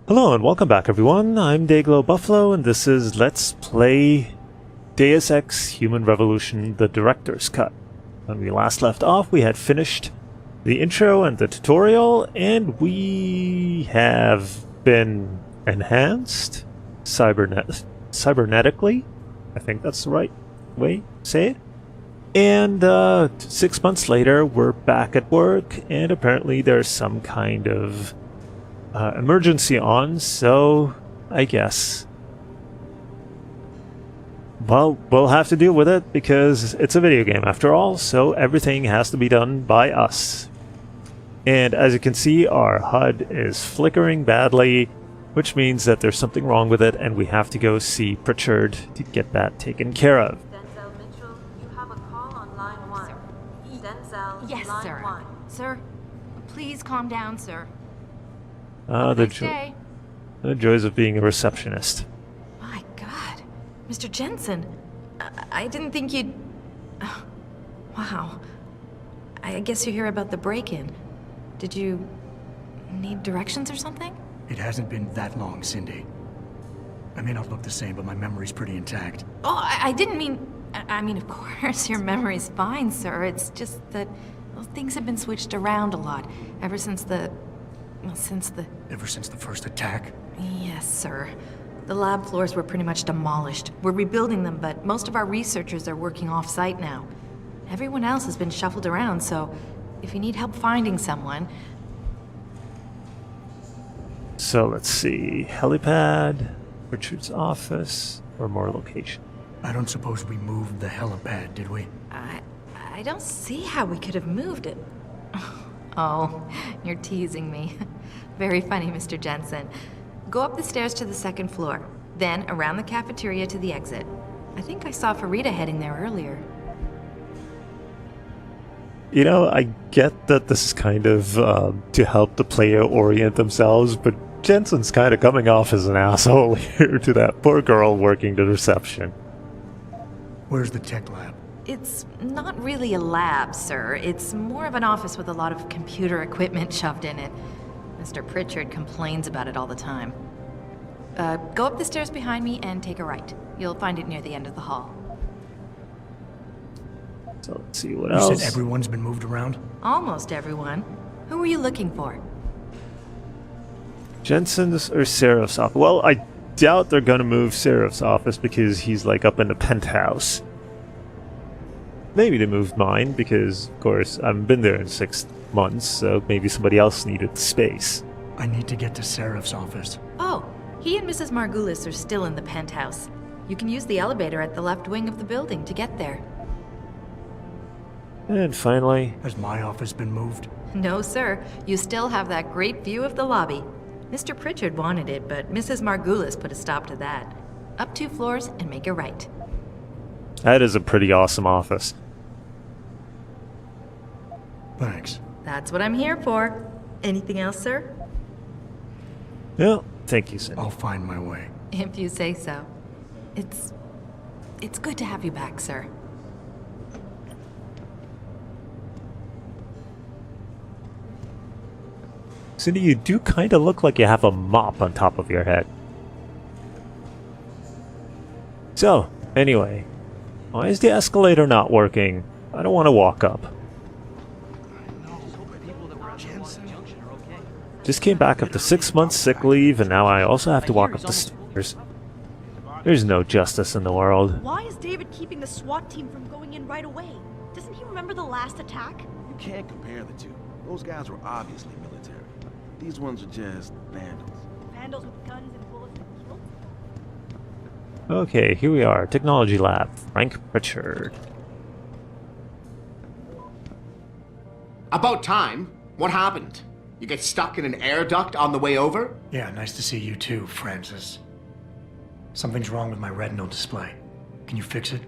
Hello and welcome back everyone, I'm Day-Glo Buffalo and this is Let's Play Deus Ex Human Revolution, the Director's Cut. When we last left off we had finished the intro and the tutorial and we have been enhanced cybernetically, I think that's the right way to say it. And 6 months later we're back at work and apparently there's some kind of emergency on, so I guess, well, we'll have to deal with it because it's a video game after all, so everything has to be done by us. And as you can see, our HUD is flickering badly, which means that there's something wrong with it and we have to go see Pritchard to get that taken care of. Denzel Mitchell, you have a call on line 1. Denzel, yes, line sir. 1. Sir, please calm down, sir. The Day. joys of being a receptionist. My God, Mr. Jensen, I didn't think you'd... wow. I guess you're here about the break-in. Did you need directions or something? It hasn't been that long, Cindy. I may not look the same, but my memory's pretty intact. Oh, I didn't mean... I mean, of course, your memory's fine, sir. It's just that well, things have been switched around a lot ever since the... Ever since the first attack? Yes, sir. The lab floors were pretty much demolished. We're rebuilding them, but most of our researchers are working off-site now. Everyone else has been shuffled around, so if you need help finding someone... So let's see, helipad, Richard's office, or more location. I don't suppose we moved the helipad, did we? I don't see how we could have moved it. Oh, you're teasing me. Very funny, Mr. Jensen. Go up the stairs to the second floor, then around the cafeteria to the exit. I think I saw Farida heading there earlier. You know, I get that this is kind of to help the player orient themselves, but Jensen's kind of coming off as an asshole here to that poor girl working the reception. Where's the tech lab? It's not really a lab, sir. It's more of an office with a lot of computer equipment shoved in it. Mr. Pritchard complains about it all the time. Go up the stairs behind me and take a right. You'll find it near the end of the hall. So let's see what else. You said everyone's been moved around? Almost everyone. Who were you looking for? Jensen's or Seraph's office. Well, I doubt they're gonna move Seraph's office because he's like up in the penthouse. Maybe they moved mine because, of course, I haven't been there in 6 months, so maybe somebody else needed the space. I need to get to Seraph's office. Oh, he and Mrs. Margulis are still in the penthouse. You can use the elevator at the left wing of the building to get there. And finally... Has my office been moved? No, sir. You still have that great view of the lobby. Mr. Pritchard wanted it, but Mrs. Margulis put a stop to that. Up 2 floors and make a right. That is a pretty awesome office. Thanks. That's what I'm here for. Anything else, sir? Yeah, thank you, Cindy. I'll find my way. If you say so. It's good to have you back, sir. Cindy, you do kind of look like you have a mop on top of your head. So, anyway, why is the escalator not working? I don't want to walk up. Just came back after 6 months sick leave, and now I also have to walk up the stairs. There's no justice in the world. Why is David keeping the SWAT team from going in right away? Doesn't he remember the last attack? You can't compare the two. Those guys were obviously military. These ones are just vandals. Vandals with guns and bullets and kills? Okay, here we are. Technology Lab. Frank Pritchard. About time. What happened? You get stuck in an air duct on the way over? Yeah, nice to see you too, Francis. Something's wrong with my retinal display. Can you fix it?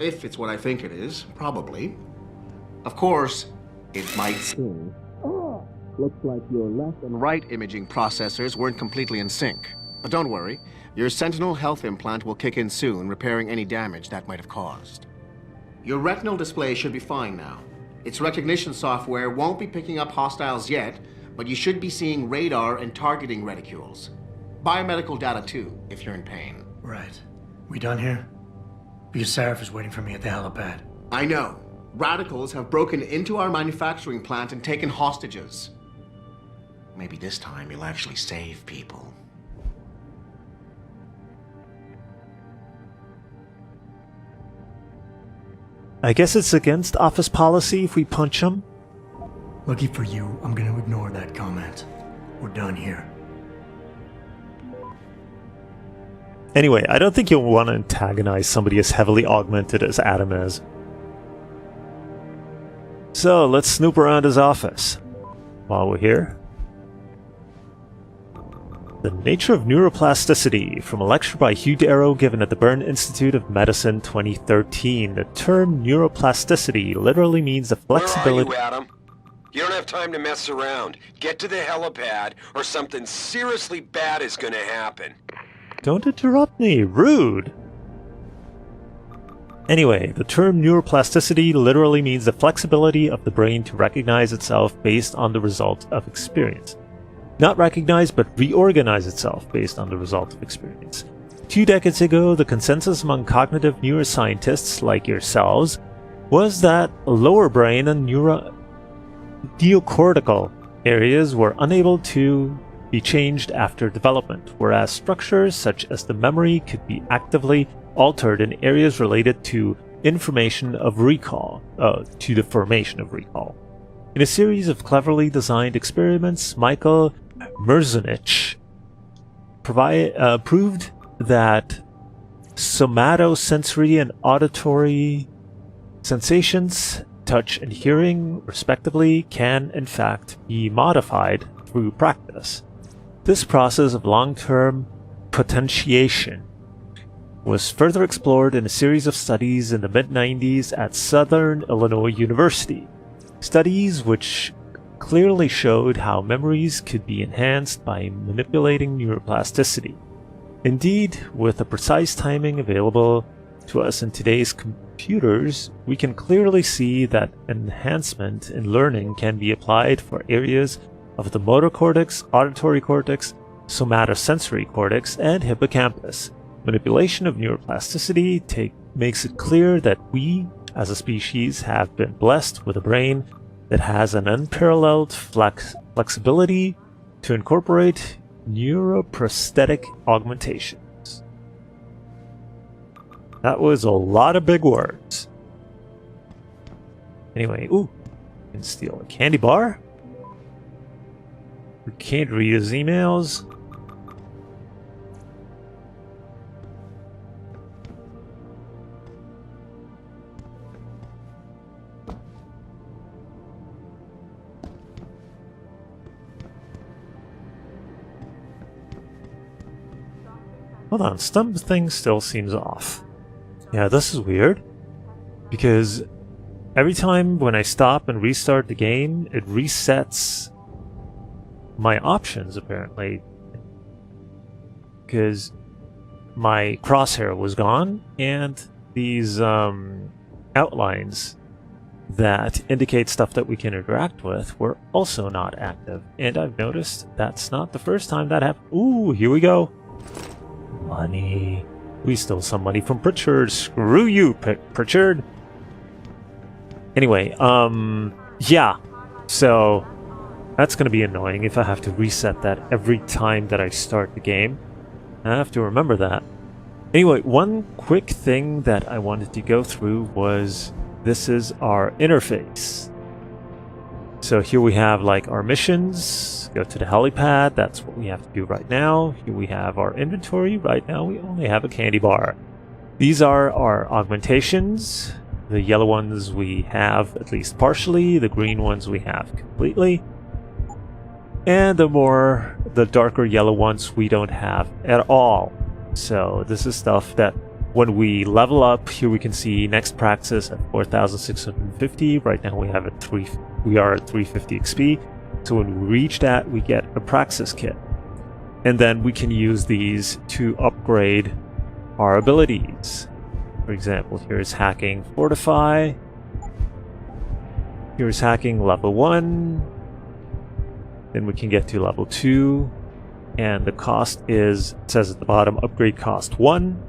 If it's what I think it is, probably. Of course, it might seem. Looks like your left and right imaging processors weren't completely in sync. But don't worry, your Sentinel health implant will kick in soon, repairing any damage that might have caused. Your retinal display should be fine now. Its recognition software won't be picking up hostiles yet, but you should be seeing radar and targeting reticules. Biomedical data too, if you're in pain. Right. We done here? Because Seraph is waiting for me at the helipad. I know. Radicals have broken into our manufacturing plant and taken hostages. Maybe this time you'll actually save people. I guess it's against office policy if we punch him. Lucky for you, I'm gonna ignore that comment. We're done here. Anyway, I don't think you'll want to antagonize somebody as heavily augmented as Adam is. So, let's snoop around his office. While we're here. The Nature of Neuroplasticity, from a lecture by Hugh Darrow given at the Bern Institute of Medicine 2013. The term neuroplasticity literally means the flexibility... Where are you, Adam? You don't have time to mess around. Get to the helipad, or something seriously bad is gonna happen. Don't interrupt me, rude! Anyway, the term neuroplasticity literally means the flexibility of the brain to recognize itself based on the result of experience. Not recognize, but reorganize itself based on the result of experience. 2 decades ago, the consensus among cognitive neuroscientists like yourselves was that lower brain and neocortical areas were unable to be changed after development, whereas structures such as the memory could be actively altered in areas related to information of recall, to the formation of recall. In a series of cleverly designed experiments, Michael Merzenich proved that somatosensory and auditory sensations, touch and hearing, respectively, can in fact be modified through practice. This process of long-term potentiation was further explored in a series of studies in the mid-90s at Southern Illinois University. Studies which clearly showed how memories could be enhanced by manipulating neuroplasticity. Indeed, with the precise timing available to us in today's computers, we can clearly see that enhancement in learning can be applied for areas of the motor cortex, auditory cortex, somatosensory cortex, and hippocampus. Manipulation of neuroplasticity makes it clear that we, as a species, have been blessed with a brain that has an unparalleled flexibility to incorporate neuroprosthetic augmentations. That was a lot of big words. Anyway, ooh, you can steal a candy bar. We can't read his emails. Hold on, something still seems off. Yeah, this is weird. Because every time when I stop and restart the game, it resets my options, apparently. Because my crosshair was gone, and these outlines that indicate stuff that we can interact with were also not active. And I've noticed that's not the first time that happened. Ooh, here we go. Money. We stole some money from Pritchard. Screw you, Pritchard. Anyway, yeah. So, that's going to be annoying if I have to reset that every time that I start the game. I have to remember that. Anyway, one quick thing that I wanted to go through was this is our interface. So here we have like our missions, go to the helipad, that's what we have to do right now. Here we have our inventory, right now we only have a candy bar. These are our augmentations. The yellow ones we have at least partially, the green ones we have completely. And the darker yellow ones we don't have at all. So this is stuff that when we level up, here we can see next praxis at 4,650. Right now we are at 350 XP. So when we reach that, we get a praxis kit. And then we can use these to upgrade our abilities. For example, here's hacking fortify. Here's hacking level 1. Then we can get to level 2. And the cost is, it says at the bottom, upgrade cost 1.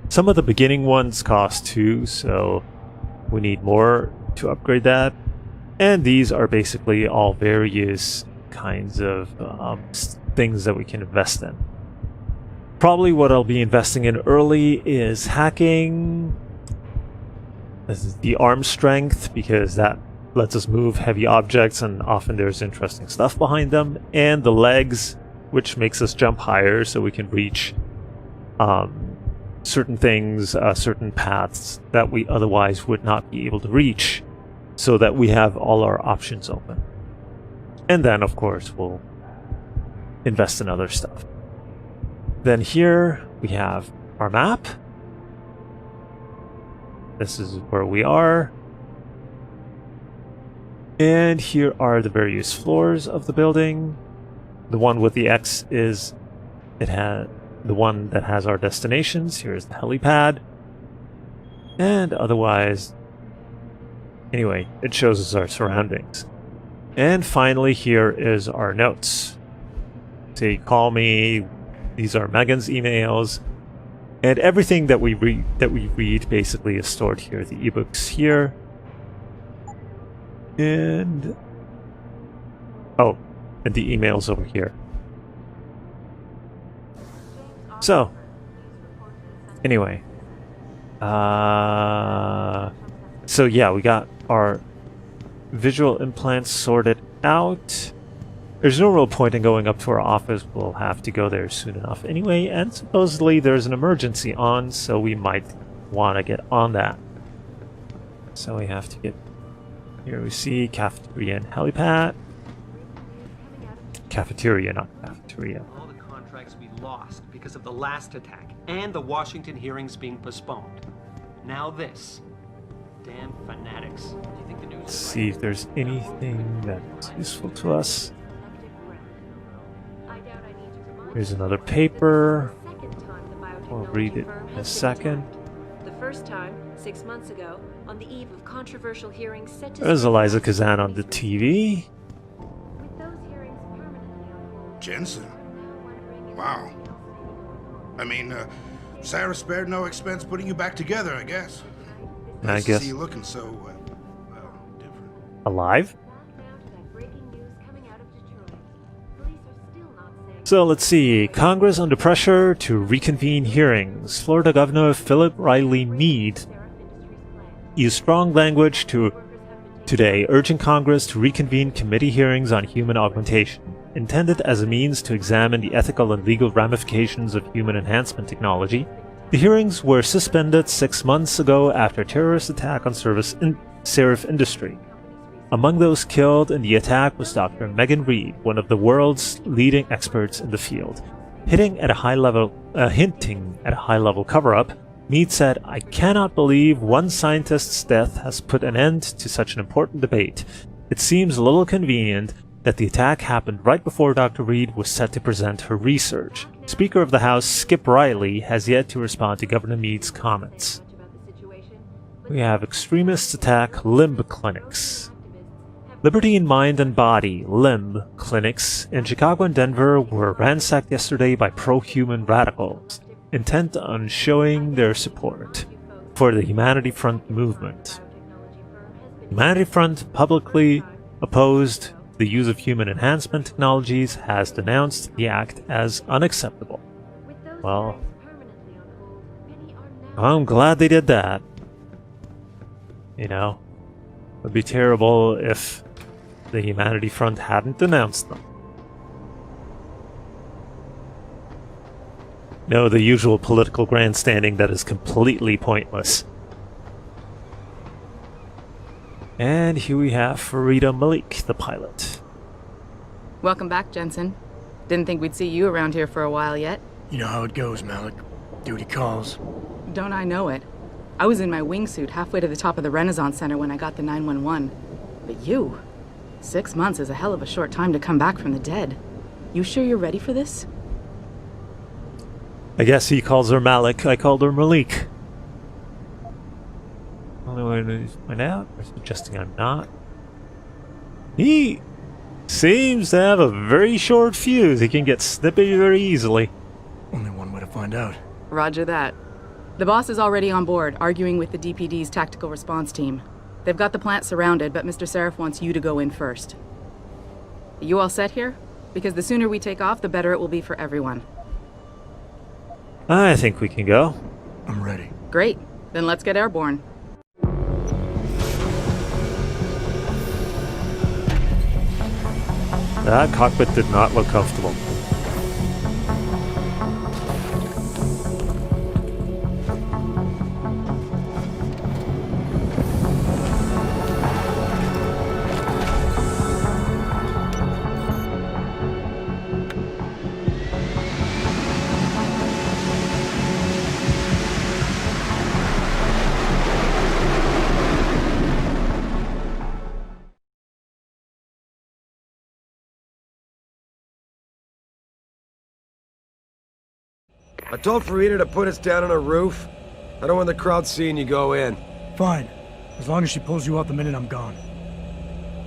Some of the beginning ones cost 2, so we need more to upgrade that. And these are basically all various kinds of things that we can invest in. Probably what I'll be investing in early is hacking. This is the arm strength, because that lets us move heavy objects and often there's interesting stuff behind them. And the legs, which makes us jump higher so we can reach certain things, certain paths that we otherwise would not be able to reach, so that we have all our options open. And then, of course, we'll invest in other stuff. Then here we have our map. This is where we are. And here are the various floors of the building. The one with the X is the one that has our destinations. Here's the helipad. And otherwise, anyway, it shows us our surroundings. And finally, here is our notes. Say, call me. These are Megan's emails. And everything that we read basically is stored here. The ebooks here. And and the emails over here. So anyway, so yeah, we got our visual implants sorted out. There's no real point in going up to our office. We'll have to go there soon enough anyway, and supposedly there's an emergency on, so we might want to get on that. So we have to get... Here we see cafeteria and helipad. Cafeteria, not cafeteria. All the contracts we lost because of the last attack and the Washington hearings being postponed. Now this. Damn fanatics. Do you think the news Let's see if there's anything that's useful to us. Here's another paper. We'll read it in a second. The first time, 6 months ago, on the eve of controversial hearings set to... There's Eliza Kazan on the TV. With those hearings permanently on hold, Jensen? Wow. I mean, Sarah spared no expense putting you back together, I guess. And I Nice to guess see you looking so, different. alive. back now to that breaking news coming out of Detroit. Police are still not saying... So let's see. Congress under pressure to reconvene hearings. Florida Governor Philip Riley Meade used strong language today, urging Congress to reconvene committee hearings on human augmentation, intended as a means to examine the ethical and legal ramifications of human enhancement technology. The hearings were suspended 6 months ago after a terrorist attack on Serif Industry. Among those killed in the attack was Dr. Megan Reed, one of the world's leading experts in the field. Hinting at a high-level cover-up, Meade said, "I cannot believe one scientist's death has put an end to such an important debate. It seems a little convenient that the attack happened right before Dr. Reed was set to present her research." Speaker of the House Skip Riley has yet to respond to Governor Meade's comments. We have extremists attack limb clinics. Liberty in Mind and Body, limb clinics in Chicago and Denver were ransacked yesterday by pro-human radicals, intent on showing their support for the Humanity Front movement. Humanity Front publicly opposed the use of human enhancement technologies, has denounced the act as unacceptable. Well, I'm glad they did that. You know, it would be terrible if the Humanity Front hadn't denounced them. No, the usual political grandstanding that is completely pointless. And here we have Farida Malik, the pilot. Welcome back, Jensen. Didn't think we'd see you around here for a while yet. You know how it goes, Malik. Duty calls. Don't I know it? I was in my wingsuit halfway to the top of the Renaissance Center when I got the 911. But you? 6 months is a hell of a short time to come back from the dead. You sure you're ready for this? I guess he calls her Malik. I called her Malik. Only way to find out, or suggesting I'm not. Seems to have a very short fuse. He can get snippy very easily. Only one way to find out. Roger that. The boss is already on board, arguing with the DPD's tactical response team. They've got the plant surrounded, but Mr. Seraph wants you to go in first. You all set here? Because the sooner we take off, the better it will be for everyone. I think we can go. I'm ready. Great. Then let's get airborne. That cockpit did not look comfortable. I told Farida to put us down on a roof. I don't want the crowd seeing you go in. Fine. As long as she pulls you out the minute I'm gone.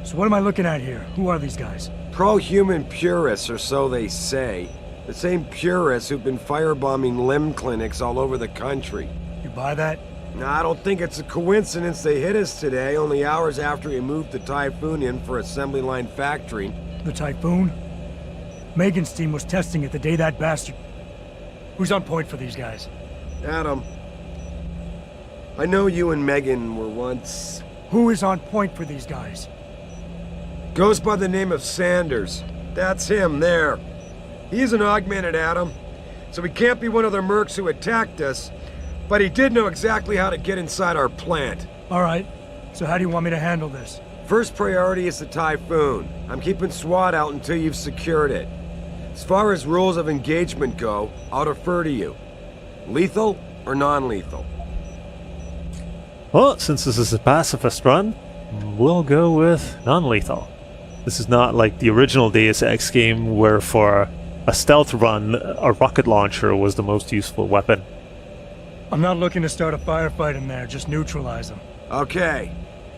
So what am I looking at here? Who are these guys? Pro-human purists, or so they say. The same purists who've been firebombing limb clinics all over the country. You buy that? Nah, I don't think it's a coincidence they hit us today, only hours after we moved the Typhoon in for assembly line factory. The Typhoon? Megan's team was testing it the day that bastard... Who's on point for these guys? Adam. I know you and Megan were once... Who is on point for these guys? Goes by the name of Sanders. That's him, there. He's an augmented Adam, so he can't be one of the mercs who attacked us, but he did know exactly how to get inside our plant. Alright, so how do you want me to handle this? First priority is the Typhoon. I'm keeping SWAT out until you've secured it. As far as rules of engagement go, I'll defer to you. Lethal or non-lethal? Well, since this is a pacifist run, we'll go with non-lethal. This is not like the original Deus Ex game where for a stealth run, a rocket launcher was the most useful weapon. I'm not looking to start a firefight in there, just neutralize them. Okay,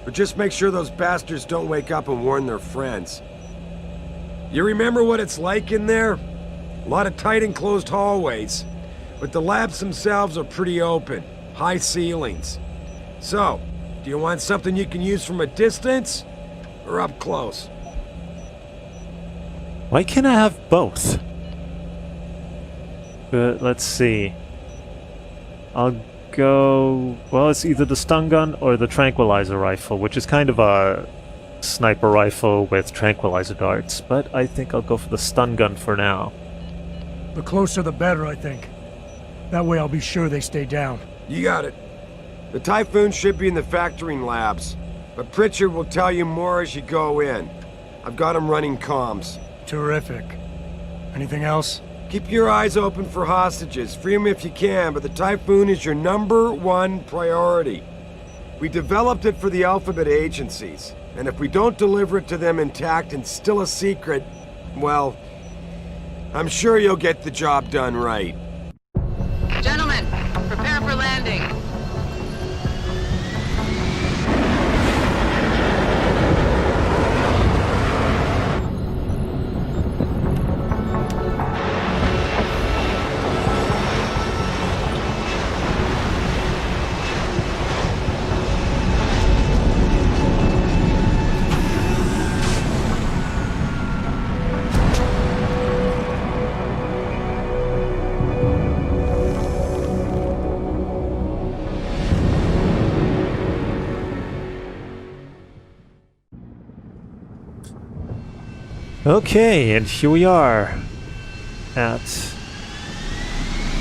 but just make sure those bastards don't wake up and warn their friends. You remember what it's like in there? A lot of tight enclosed hallways, but the labs themselves are pretty open, high ceilings. So, do you want something you can use from a distance, or up close? Why can't I have both? But let's see. I'll go... Well, it's either the stun gun or the tranquilizer rifle, which is kind of a sniper rifle with tranquilizer darts, but I think I'll go for the stun gun for now. The closer the better, I think. That way I'll be sure they stay down. You got it. The Typhoon should be in the factoring labs, but Pritchard will tell you more as you go in. I've got him running comms. Terrific. Anything else? Keep your eyes open for hostages. Free them if you can, but the Typhoon is your #1 priority. We developed it for the Alphabet agencies, and if we don't deliver it to them intact and still a secret, well, I'm sure you'll get the job done right. Gentlemen, prepare for landing. Okay, and here we are at...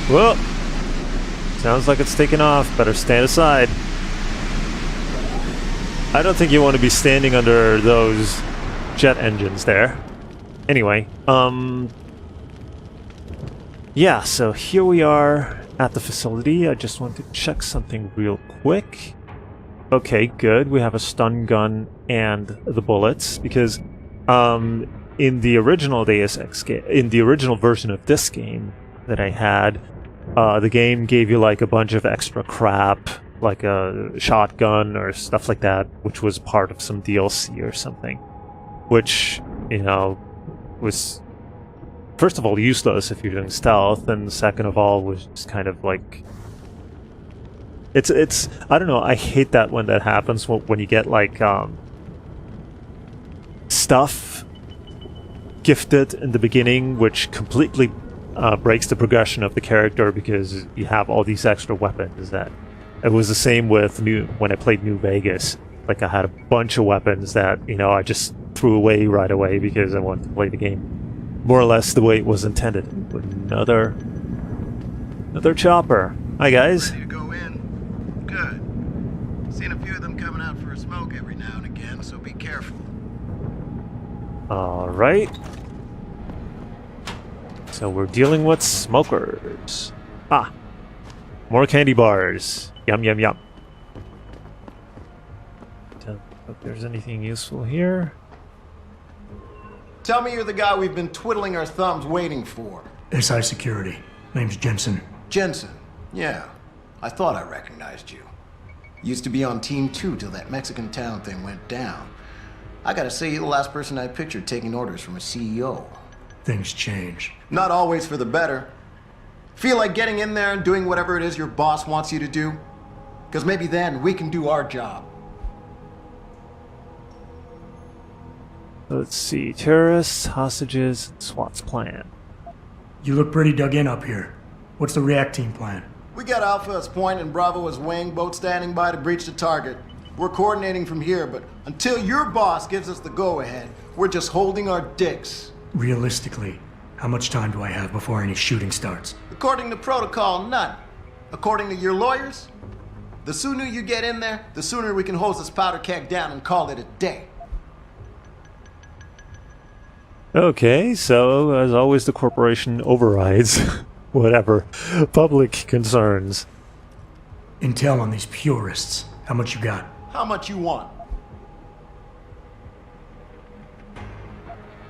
Whoa! Sounds like it's taking off. Better stand aside. I don't think you want to be standing under those jet engines there. Anyway, yeah, so here we are at the facility. I just want to check something real quick. Okay, good. We have a stun gun and the bullets, because, in the original Deus Ex game, in the original version of this game that I had, the game gave you like a bunch of extra crap, like a shotgun or stuff like that, which was part of some DLC or something. Which you know, was first of all useless if you're doing stealth, and second of all was just kind of like it's I don't know, I hate that when that happens when you get like stuff gifted in the beginning which completely breaks the progression of the character because you have all these extra weapons. That it was the same with when I played New Vegas. Like I had a bunch of weapons that, you know, I just threw away right away because I wanted to play the game more or less the way it was intended. Another chopper. Hi guys. Ready to go in? Good. Seen a few of them coming out for a smoke every now and again, so be careful. All right. So we're dealing with smokers. Ah, more candy bars. Yum, yum, yum. Don't think there's anything useful here. Tell me you're the guy we've been twiddling our thumbs waiting for. SI Security. Name's Jensen. Jensen. Yeah. I thought I recognized you. Used to be on Team 2 till that Mexican town thing went down. I gotta say, you're the last person I pictured taking orders from a CEO. Things change. Not always for the better. Feel like getting in there and doing whatever it is your boss wants you to do? Because maybe then we can do our job. Let's see. Terrorists, hostages, SWAT's plan. You look pretty dug in up here. What's the react team plan? We got Alpha as point and Bravo as wing, both standing by to breach the target. We're coordinating from here, but until your boss gives us the go-ahead, we're just holding our dicks. Realistically, how much time do I have before any shooting starts? According to protocol, none. According to your lawyers, the sooner you get in there, the sooner we can hose this powder keg down and call it a day. Okay, so as always the corporation overrides whatever public concerns. Intel on these purists. How much you got? How much you want?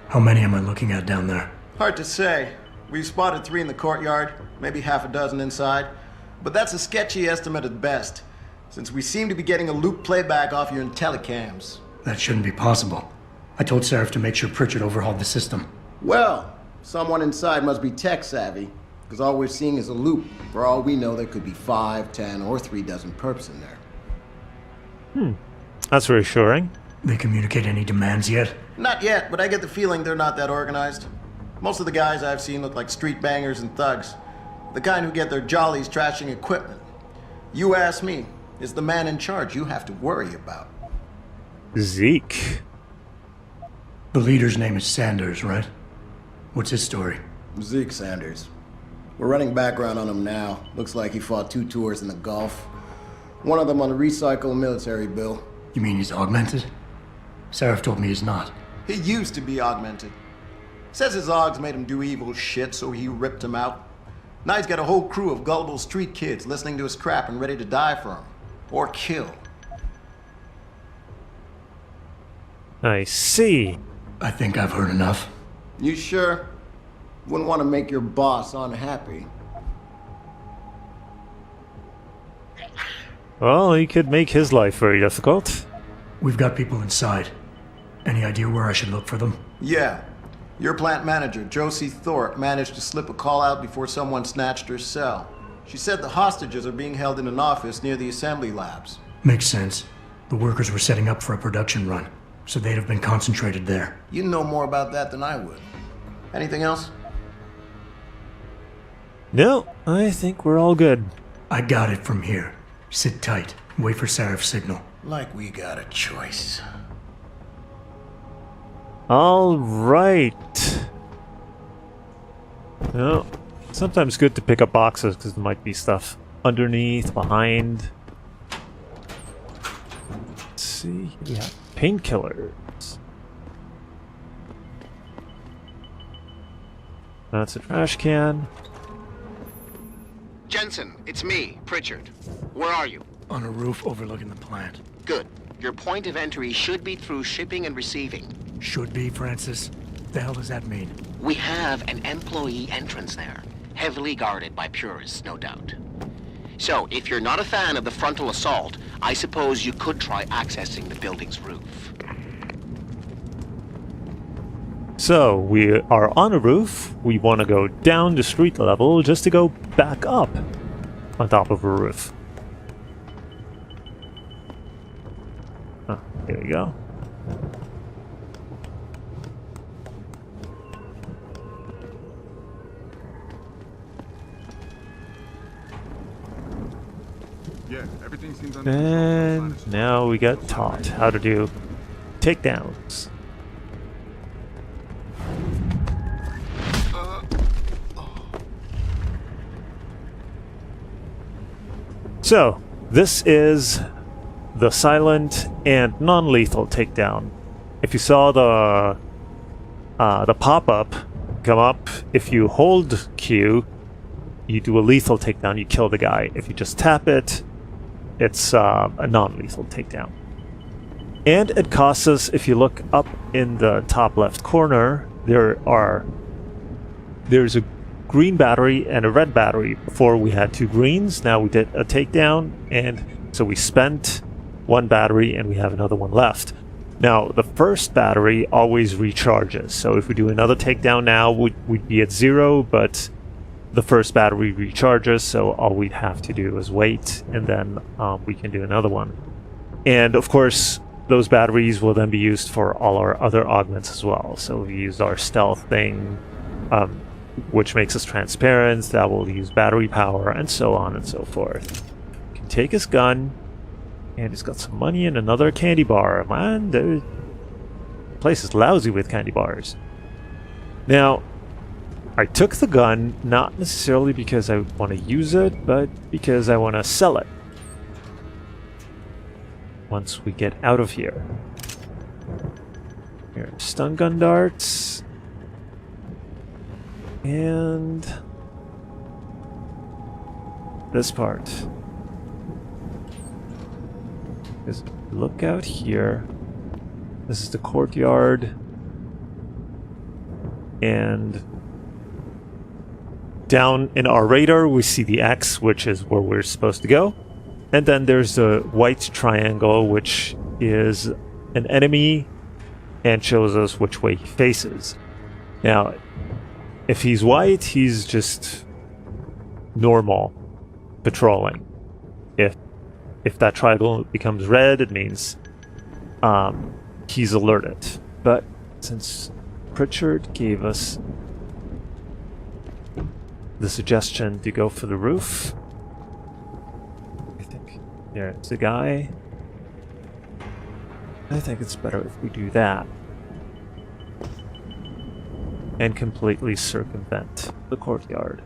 How many am I looking at down there? Hard to say. We've spotted 3 in the courtyard, maybe half a dozen inside. But that's a sketchy estimate at best, since we seem to be getting a loop playback off your telecams. That shouldn't be possible. I told Seraph to make sure Pritchard overhauled the system. Well, someone inside must be tech savvy, because all we're seeing is a loop. For all we know, there could be 5, 10, or 3 dozen perps in there. That's reassuring. They communicate any demands yet? Not yet, but I get the feeling they're not that organized. Most of the guys I've seen look like street bangers and thugs. The kind who get their jollies trashing equipment. You ask me, is the man in charge you have to worry about. Zeke. The leader's name is Sanders, right? What's his story? Zeke Sanders. We're running background on him now. Looks like he fought 2 tours in the Gulf. One of them on a recycled military bill. You mean he's augmented? Seraph told me he's not. He used to be augmented. Says his augs made him do evil shit, so he ripped him out. Now he's got a whole crew of gullible street kids listening to his crap and ready to die for him. Or kill. I see. I think I've heard enough. You sure? Wouldn't want to make your boss unhappy. Well, he could make his life very difficult. We've got people inside. Any idea where I should look for them? Yeah. Your plant manager, Josie Thorpe, managed to slip a call out before someone snatched her cell. She said the hostages are being held in an office near the assembly labs. Makes sense. The workers were setting up for a production run, so they'd have been concentrated there. You know more about that than I would. Anything else? No, I think we're all good. I got it from here. Sit tight. Wait for Seraph's signal. Like we got a choice. All right. Well, sometimes good to pick up boxes because there might be stuff underneath, behind. Let's see. We have painkillers. That's a trash can. Jensen, it's me, Pritchard. Where are you? On a roof overlooking the plant. Good. Your point of entry should be through shipping and receiving. Should be, Francis. The hell does that mean? We have an employee entrance there, heavily guarded by purists, no doubt. So, if you're not a fan of the frontal assault, I suppose you could try accessing the building's roof. So, we are on a roof. We want to go down the street level just to go back up on top of a roof. Huh, here we go. Yeah, everything seems And now we got taught how to do takedowns. So, this is the silent and non-lethal takedown. If you saw the pop-up come up, if you hold Q, you do a lethal takedown, you kill the guy. If you just tap it, it's a non-lethal takedown. And it costs us, if you look up in the top left corner, there's a green battery and a red battery. Before we had 2 greens, now we did a takedown, and so we spent 1 battery and we have another one left. Now, the first battery always recharges, so if we do another takedown now, we'd be at 0, but the first battery recharges, so all we'd have to do is wait, and then we can do another one. And of course, those batteries will then be used for all our other augments as well. So we use our stealth thing, which makes us transparent, that will use battery power, and so on and so forth. We can take his gun, and he's got some money and another candy bar. Man, the place is lousy with candy bars. Now, I took the gun, not necessarily because I want to use it, but because I want to sell it once we get out of here. Here, stun gun darts. And this part. Because look out here. This is the courtyard. And down in our radar, we see the X, which is where we're supposed to go. And then there's the white triangle, which is an enemy and shows us which way he faces. Now, if he's white, he's just normal patrolling. If that triangle becomes red, it means he's alerted. But since Pritchard gave us the suggestion to go for the roof, I think there's the guy. I think it's better if we do that and completely circumvent the courtyard.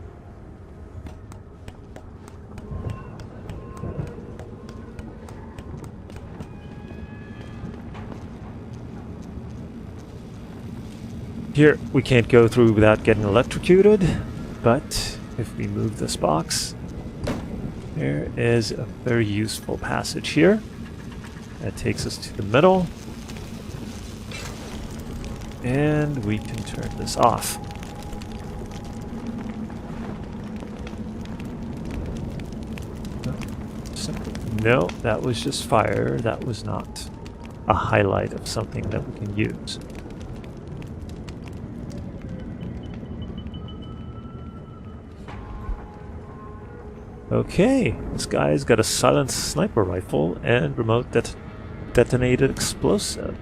Here, we can't go through without getting electrocuted, but if we move this box, there is a very useful passage here. That takes us to the middle. And we can turn this off. No, that was just fire. That was not a highlight of something that we can use. Okay, this guy's got a silenced sniper rifle and remote detonated explosive.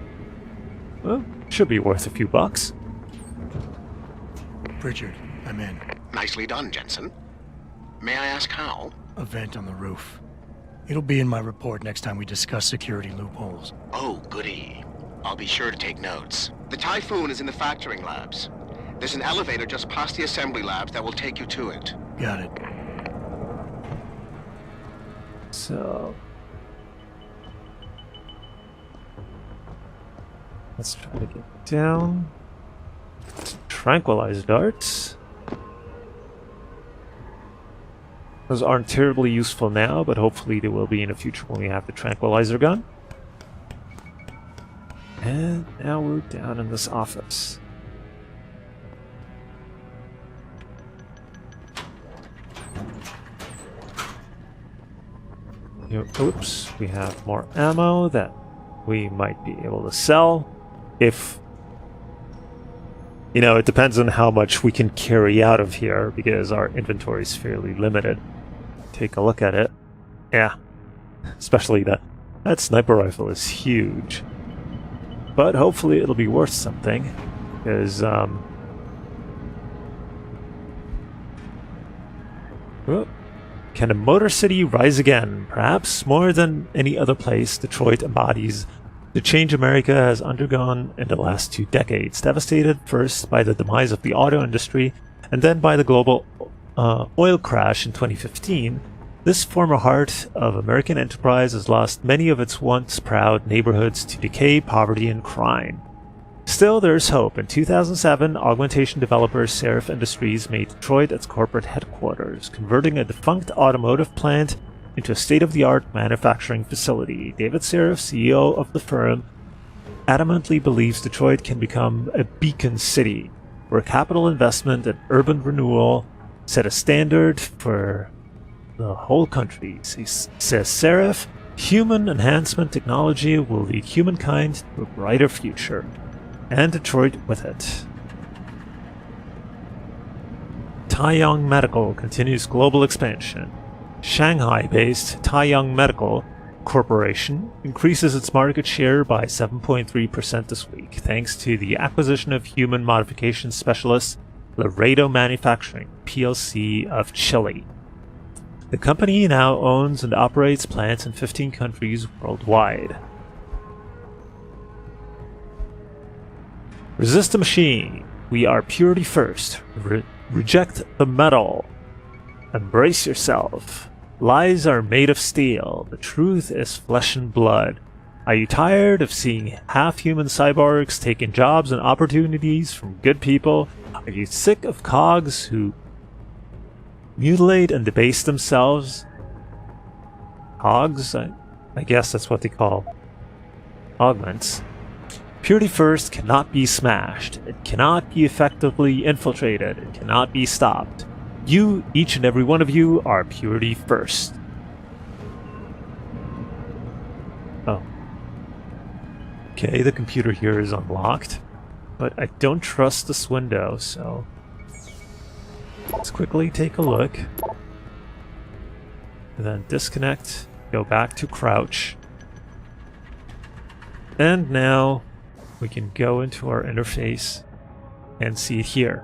Well, should be worth a few bucks. Pritchard, I'm in. Nicely done, Jensen. May I ask how? A vent on the roof. It'll be in my report next time we discuss security loopholes. Oh, goody. I'll be sure to take notes. The Typhoon is in the factoring labs. There's an elevator just past the assembly labs that will take you to it. Got it. So let's try to get down. Tranquilize darts. Those aren't terribly useful now, but hopefully they will be in the future when we have the tranquilizer gun. And now we're down in this office. Oops, we have more ammo that we might be able to sell if You know, it depends on how much we can carry out of here, because our inventory is fairly limited. Take a look at it. Yeah. Especially that sniper rifle is huge. But hopefully it'll be worth something, because, oh, can a Motor City rise again? Perhaps more than any other place, Detroit embodies the change America has undergone in the last 2 decades, devastated first by the demise of the auto industry and then by the global oil crash in 2015. This former heart of American enterprise has lost many of its once proud neighborhoods to decay, poverty, and crime. Still, there's hope. In 2007, augmentation developer Serif Industries made Detroit its corporate headquarters, converting a defunct automotive plant into a state-of-the-art manufacturing facility. David Serif, CEO of the firm, adamantly believes Detroit can become a beacon city, where capital investment and urban renewal set a standard for the whole country. Says Serif, human enhancement technology will lead humankind to a brighter future, and Detroit with it. Taiyang Medical continues global expansion. Shanghai-based Taiyang Medical Corporation increases its market share by 7.3% this week, thanks to the acquisition of human modification specialist Laredo Manufacturing plc of Chile. The company now owns and operates plants in 15 countries worldwide. Resist the machine. We are purity first. Reject the metal. Embrace yourself. Lies are made of steel. The truth is flesh and blood. Are you tired of seeing half-human cyborgs taking jobs and opportunities from good people? Are you sick of cogs who mutilate and debase themselves? Cogs? I guess that's what they call augments. Purity first cannot be smashed. It cannot be effectively infiltrated. It cannot be stopped. You, each and every one of you, are purity first. Oh. Okay, the computer here is unlocked, but I don't trust this window, so let's quickly take a look. And then disconnect, go back to crouch. And now we can go into our interface and see it here.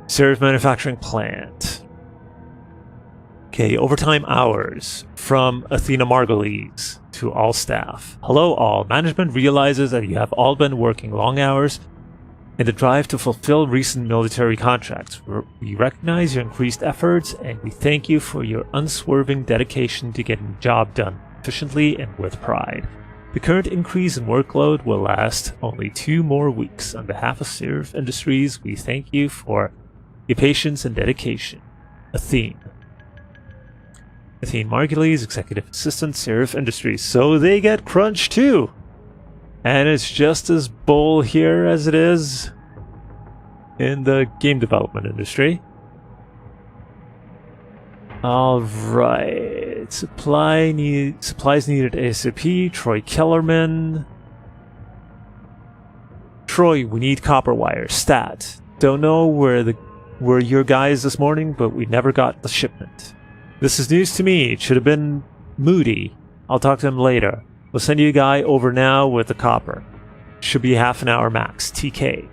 Serif Manufacturing Plant. Okay, overtime hours from Athena Margulies to all staff. Hello all. Management realizes that you have all been working long hours in the drive to fulfill recent military contracts. We recognize your increased efforts and we thank you for your unswerving dedication to getting the job done efficiently and with pride. The current increase in workload will last only 2 more weeks. On behalf of Serif Industries, we thank you for your patience and dedication. Athene Margulies, Executive Assistant, Serif Industries. So they get crunch too! And it's just as bull here as it is in the game development industry. Alright. Supplies needed ASAP. Troy Kellerman. Troy, we need copper wire. Stat. Don't know where your guys this morning, but we never got the shipment. This is news to me. It should have been Moody. I'll talk to him later. We'll send you a guy over now with the copper. Should be half an hour max. TK.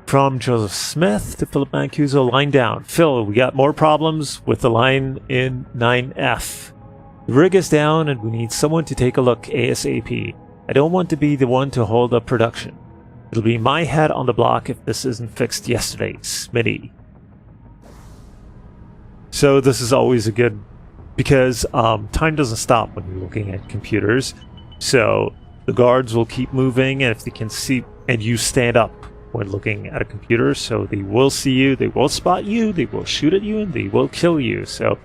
From Joseph Smith to Philip Mancuso, line down. Phil, we got more problems with the line in 9F. The rig is down and we need someone to take a look ASAP. I don't want to be the one to hold up production. It'll be my head on the block if this isn't fixed yesterday. Smitty. So this is always a good... because time doesn't stop when you're looking at computers. So the guards will keep moving, and if they can see... and you stand up when looking at a computer, so they will see you, they will spot you, they will shoot at you, and they will kill you. So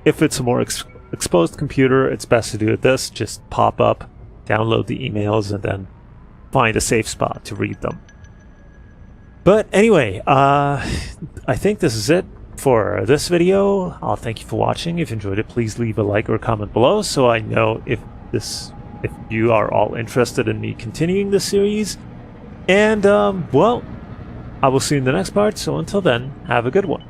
if it's a more exposed computer, it's best to do it this. Just pop up, download the emails, and then find a safe spot to read them. But anyway, I think this is it for this video. I'll thank you for watching. If you enjoyed it, please leave a like or a comment below so I know if this if you are all interested in me continuing this series. And, well, I will see you in the next part, so until then, have a good one.